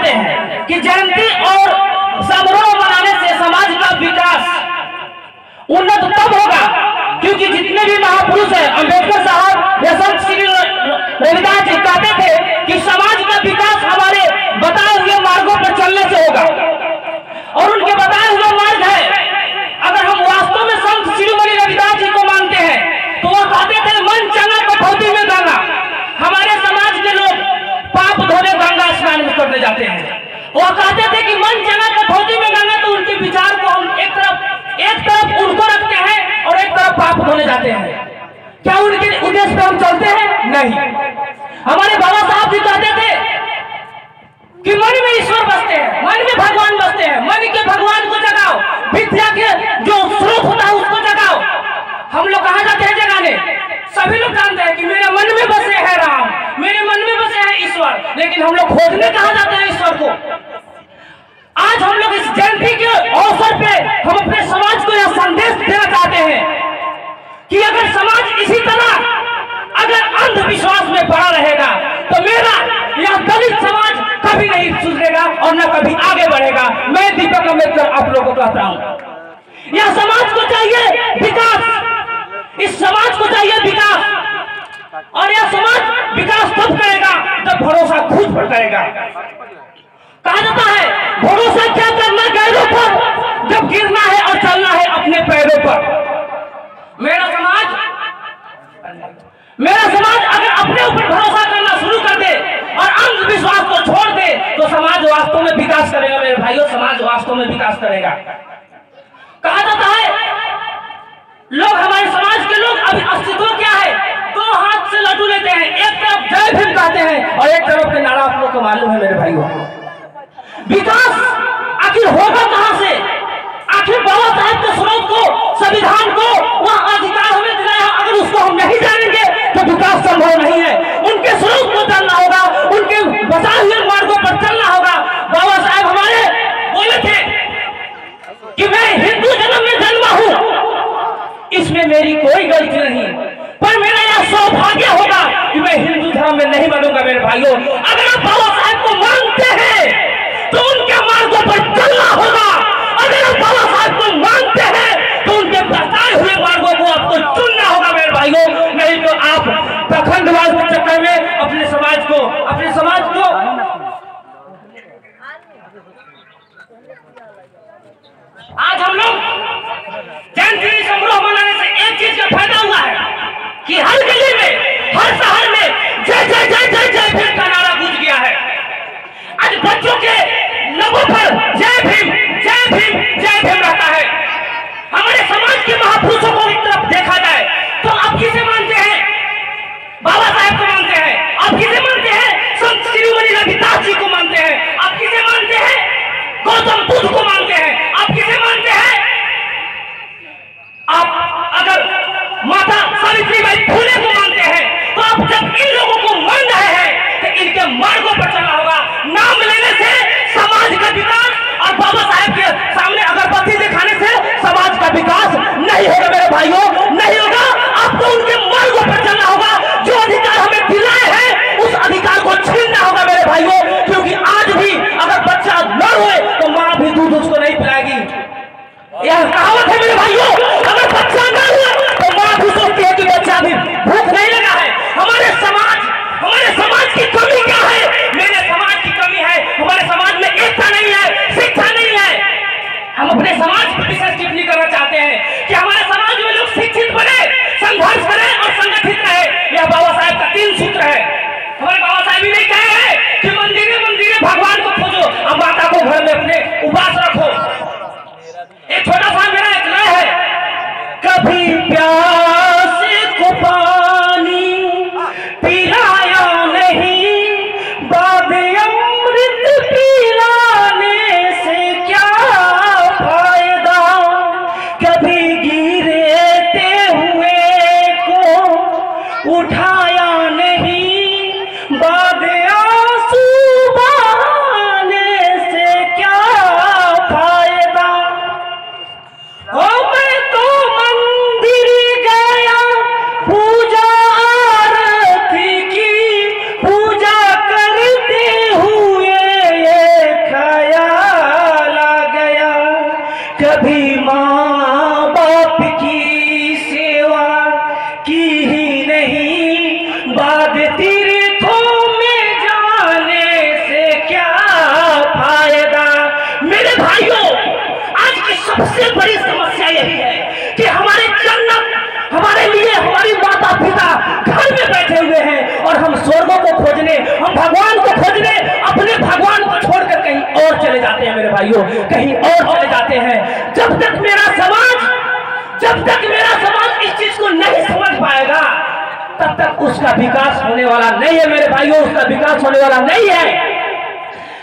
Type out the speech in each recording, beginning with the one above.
चाहते हैं कि जयंती और समारोह मनाने से समाज का विकास उन्नत तब होगा क्योंकि जितने भी महापुरुष हैं, अम्बेडकर साहब या संत श्री रविदास जी कहते थे कि समाज का विकास हमारे बताए हुए मार्गों पर चलने से होगा। और उनके बताए हुए मार्ग है, अगर हम वास्तव में संत शिरोमणि रविदास जी को मानते हैं तो वो कहते थे मन चंगा कठौती में गंगा। हमारे समाज के लोग पाप धोने गंगा स्नान करने जाते हैं। वो कहते थे कि मन चंगा कठौती में गंगा, तो उनके विचार को हम एक तरफ उनको रखते हैं और एक तरफ पाप धोने जाते हैं। क्या उनके उद्देश्य पे हम चलते हैं? नहीं। हमारे बाबा साहब जी कहते थे कि मन में ईश्वर बसते हैं, मन में भगवान बसते हैं, मन के भगवान को जगाओ, विद्या के जो स्रोत होता है उसको जगाओ। हम लोग कहाँ जाते हैं जगाने? सभी लोग जानते हैं कि मेरे मन में बसे है राम, मेरे मन में बसे है ईश्वर, लेकिन हम लोग खोजने कहाँ जाते हैं ईश्वर को? आज हम लोग इस जयंती के अवसर पे हम अपने समाज को यह संदेश देना चाहते हैं कि अगर समाज इसी तरह अगर अंधविश्वास में पड़ा रहेगा तो मेरा यह दलित समाज कभी नहीं सुधरेगा और न कभी आगे बढ़ेगा। मैं दीपक अम्बेडकर आप लोगों को कहता हूं, यह समाज को चाहिए विकास, इस समाज को चाहिए विकास, और यह समाज विकास तब करेगा जब भरोसा खुद पर करेगा। कहा जाता है भरोसा क्या करना गैरों पर, जब गिरना है और चलना है अपने पैरों पर। मेरा समाज अगर अपने ऊपर भरोसा करना शुरू कर दे और अंधविश्वास को छोड़ दे तो समाज वास्तव में विकास करेगा। मेरे भाइयों, समाज वास्तव में विकास करेगा। कहा जाता है लोग, हमारे समाज के लोग अभी अस्तित्व क्या है, दो हाथ से लड्डू लेते हैं, एक तरफ जय भीम कहते हैं और एक तरफ के नारा आप लोग को मालूम है। मेरे भाइयों, विकास आखिर होगा कहां से? आखिर बाबा साहब के स्रोत को, संविधान को, वह अधिकार हमें दिलाया, अगर उसको हम नहीं जानेंगे तो विकास संभव नहीं है। उनके स्रोत को जानना होगा, उनके बताए हुए मार्गों पर चलना होगा। बाबा साहब हमारे बोले थे कि मैं हिंदू जन्म में जन्मा हूं, इसमें मेरी कोई गलती नहीं, पर मेरा यह सौभाग्य होगा कि मैं हिंदू धर्म में नहीं बनूंगा। मेरे भाइयों, अगर आप बाबा साहब को मानते हैं तो उनके मार्गों पर चलना होगा। अगर आप बाबा साहब को मानते हैं तो उनके बताए हुए मार्गों को आपको चुनना होगा। मेरे भाइयों, नहीं तो आप प्रखंडवाद के चक्कर में अपने समाज को आज हम लोग जयंती समारोह मनाने से एक चीज का फायदा हुआ है कि हर गली में, हर शहर में जय जय जय जय जय भीम का नारा गूंज गया है। आज बच्चों के लबों पर जय भीम जय भीम जय भीम रहता है। हमारे समाज के महापुरुषों को एक तरफ देखा जाए तो आप किसे मानते हैं? बाबा साहब को मानते हैं। आप किसे मानते हैं? संत शिरोमणि रविदास जी को मानते हैं। आप किसे मानते हैं? गौतम बुद्ध को मानते हैं। आप किसे मानते हैं? आप अगर माता सावित्रीबाई फुले को मानते हैं तो आप जब इन लोगों को मान रहे हैं तो इनके मार्गों पर चलना होगा। नाम लेने से समाज का विकास और बाबा साहब के सामने अगरबत्ती दिखाने से समाज का विकास नहीं होगा। मेरे भाइयों, नहीं होगा। आपको उनके मार्गों पर चलना होगा। जो अधिकार हमें दिलाए हैं उस अधिकार को छीनना होगा। मेरे भाइयों, क्योंकि आज भी अगर बच्चा न रोए तो माँ भी दूध उसको नहीं पिलाएगी। यह कहावत है मेरे भाइयों। अगर बच्चा न रोए तो माँ भी सोचती है कि बच्चा भी भूख नहीं लगा है। हमारे समाज की कमी क्या है? मेरे समाज की कमी है, हमारे समाज में एकता नहीं है, शिक्षा नहीं है। हम अपने समाज पर विशेष टिप्पणी करना चाहते हैं कि हमारे समाज में लोग शिक्षित बने, संघर्ष करें और संगठित रहे। यह बाबा साहब का 3 सूत्र है। हमारे बाबा साहब ही नहीं कहे हैं कि मंदिरे मंदिरे भगवान को खोजो, अब माता को घर में अपने उपास रखो। एक छोटा सा मेरा एक लय है, कभी प्यासे को पानी पिलाया नहीं, बाद अमृत पिलाने से क्या फायदा। कभी गिरते हुए को उठाया नहीं, बाद आंसू बहाने से क्या भाइयों कहीं और चले जाते हैं। जब तक मेरा समाज इस चीज को नहीं समझ पाएगा तब तक उसका विकास होने वाला नहीं है मेरे भाइयों, उसका विकास होने वाला नहीं है।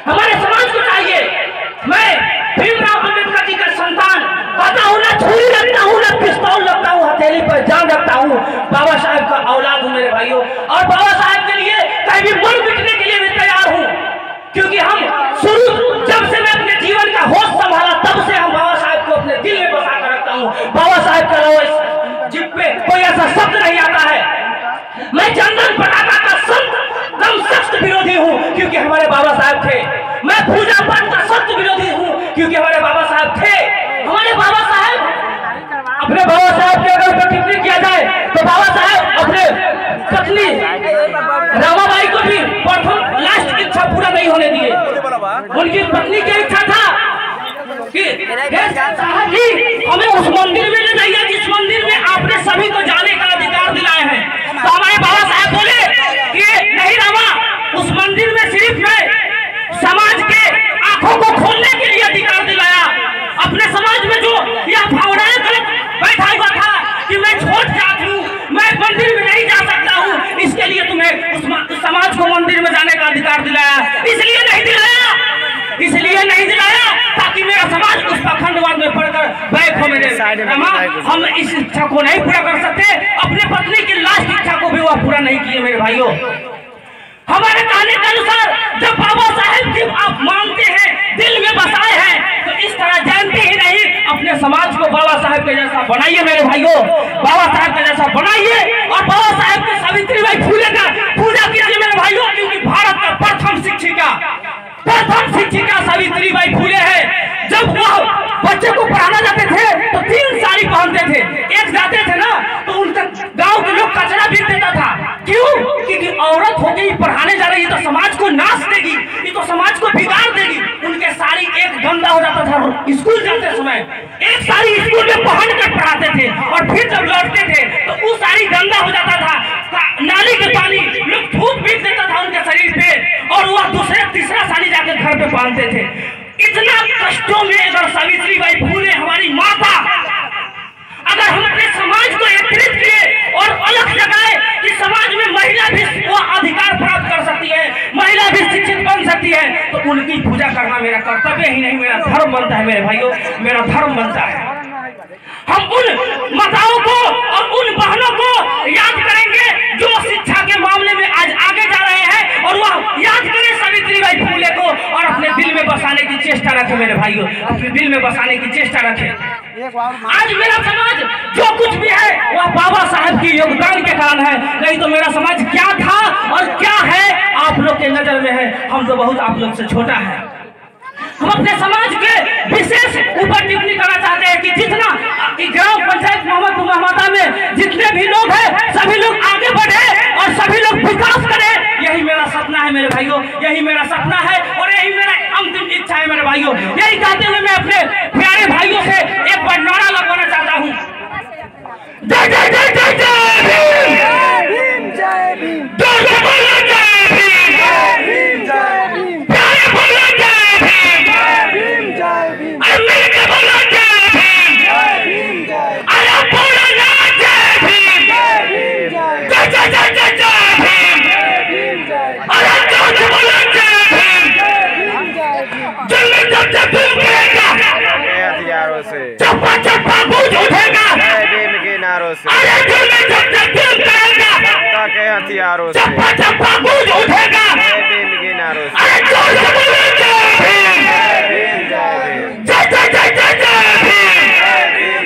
हमारे समाज को चाहिए, मैं भीमराव अम्बेडकर जी का संतान कहता हूँ, ना छुरी रखता हूँ, ना पिस्तौल रखता हूँ, हथेली पर जान रखता हूँ, बाबा साहब का औलाद हूँ मेरे भाइयों। और बाबा साहब के लिए कहीं भी मर मिटने के लिए भी तैयार हूँ, क्योंकि हम जब से मैं अपने जीवन का होश संभाला तब से हम बाबा साहब को अपने दिल में बसा कर रखता हूँ। बाबा साहब का जिप पे कोई ऐसा शब्द नहीं आता है। मैं चंदन पटाखा का सख्त विरोधी हूँ क्योंकि हमारे बाबा साहब थे। मैं पूजा पाठ का सख्त विरोधी हूँ क्योंकि हमारे बाबा साहब थे। हमारे बाबा साहब, अपने बाबा साहब के अगर टिप्पणी किया जाए तो बाबा साहब अपने पत्नी रामाबाई को भी प्रथम लास्ट इच्छा पूरा नहीं होने दिए। उनकी पत्नी की इच्छा था कि हमें उस मंदिर में ले जाइए जिस मंदिर में आपने सभी को जाने का अधिकार दिलाए हैं। तो हमारे बाबा साहब बोले कि नहीं रामा, उस मंदिर में सिर्फ मैं समाज के आंखों को खोलने के लिए अधिकार दिलाया। अपने समाज में जो यह भावनाएं गलत बैठा हुआ था कि मैं छोट जात हूँ, मैं मंदिर में नहीं जा सकता हूँ, इसके लिए तुम्हें उस समाज को मंदिर में जाने का अधिकार दिलाया। इसलिए नहीं दिलाया ताकि मेरा समाज उस पाखंडवाद में पड़कर बैक हो मेरे रामा। हम इस इच्छा को नहीं पूरा कर सकते, अपने पत्नी की लास्ट इच्छा को भी वह पूरा नहीं किए मेरे भाइयों। हमारे कहने के अनुसार जब बाबा साहेब की आप मानते हैं, दिल में बसाए हैं, तो इस तरह जानते ही नहीं अपने समाज को बाबा साहेब के जैसा बनाइए मेरे भाइयों, बाबा साहेब के जैसा बनाइए। और बाबा साहेब के सावित्रीबाई फुले का पूजा कीजिए मेरे भाइयों, क्योंकि भारत का प्रथम शिक्षिका सावित्रीबाई फुले है। जब वह बच्चे को पढ़ाना जाते थे तो 3 साड़ी पहनते थे। एक जाते थे ना तो उनका गांव के लोग कचरा बीन देता था। क्यों? क्योंकि औरत होके ही पढ़ाने जा रही है तो समाज को नाश देगी, ये तो समाज को बिगाड़ देगी। उनके साड़ी एक गंदा हो जाता था। स्कूल जाते समय एक साड़ी स्कूल में पहन कर पढ़ाते थे और फिर जब लौटते थे तो वो साड़ी गंदा हो जाता था। नाली के पानी लोग थूक बीत देता था उनके शरीर पे और वह तीसरा साड़ी जाकर घर पे बांधते थे। इतना कष्टों में अगर सावित्रीबाई फुले हमारी माता, अगर हम अपने समाज को एकत्रित किए और अलग जगाए कि समाज में महिला भी वो अधिकार प्राप्त कर सकती है, महिला भी शिक्षित बन सकती है, तो उनकी पूजा करना मेरा कर्तव्य ही नहीं, मेरा धर्म बनता है मेरे भाइयों, मेरा धर्म बनता है। हम उन माताओं को और उन बहनों को याद करेंगे जो शिक्षा के मामले में आज आगे जा रहे हैं, और वह याद करें सावित्रीबाई फुले को और अपने दिल में बसाने की चेष्टा रखें मेरे भाइयों, अपने दिल में बसाने की चेष्टा रखें। आज मेरा समाज जो कुछ भी है वह बाबा साहब की योगदान के कारण है, नहीं तो मेरा समाज क्या था और क्या है आप लोग के नजर में है, हम तो बहुत आप लोग से छोटा है। हम अपने समाज के विशेष ऊपर टिप्पणी करना चाहते हैं कि जितना ग्राम पंचायत मोहम्मदपुर महमाता में जितने भी लोग हैं सभी लोग आगे बढ़े और सभी लोग विकास करें, यही मेरा सपना है मेरे भाइयों, यही मेरा सपना है और यही मेरा अंतिम इच्छा है मेरे भाइयों। यही कहते हुए मैं अपने प्यारे भाइयों से एक बार नारा लगवाना चाहता हूँ, जय जय जय जय जय भीम, जय भीम, जय भीम, जय भीम, जय भीम, प्यारे बोलो जय भीम, जय भीम, जय भीम, मिलके बोलो जय भीम, जय भीम, अरे बोलो ना जय भीम, जय भीम, जय जय जय जय जय भीम, अरे जोर से बोलो जय भीम, जल्दी जब जब भीम करेगा हथियारों से चप्पा चप्पा गूंज उठेगा जय भीम के नारों से, अरे जल्दी जब जब भीम करेगा के हथियारों से चप्पा चप्पा गूंज उठेगा जय भीम के नारों से, अरे जोर से बोलो जय भीम, जय भीम, जय जय जय जय जय भीम,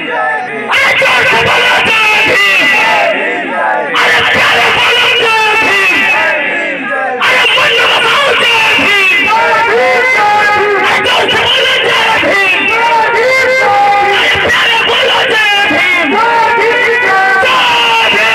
जय भीम, अरे जोर से बोलो जय भीम, अरे प्यारे बोलो जय भीम, अरे मन लगाओ जय भीम, अरे जोर से बोलो जय भीम, अरे प्यारे बोलो जय भीम, जय भीम।